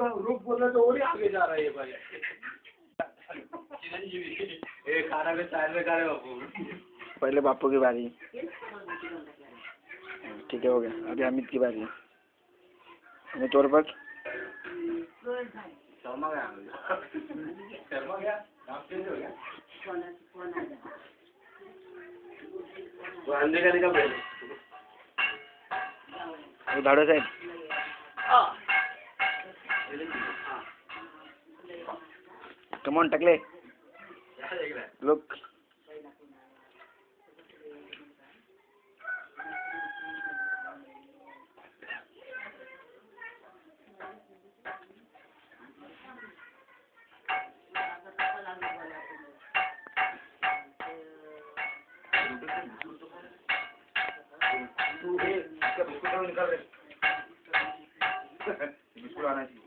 का रूप बोलना तो और ही आगे जा रहा है भाई। चिरंजीवी खाना में साइड में करे बापू। पहले बापू की बारी। ठीक है, हो गया। अभी अमित की बारी है। अमित और बस शर्मा गया। शर्मा गया, नाम चेंज हो गया। तो अंडे का निकल गया। वो दाढ़ो साइड। कम ऑन टकले। लुक। बिस्कुट आना चाहिए।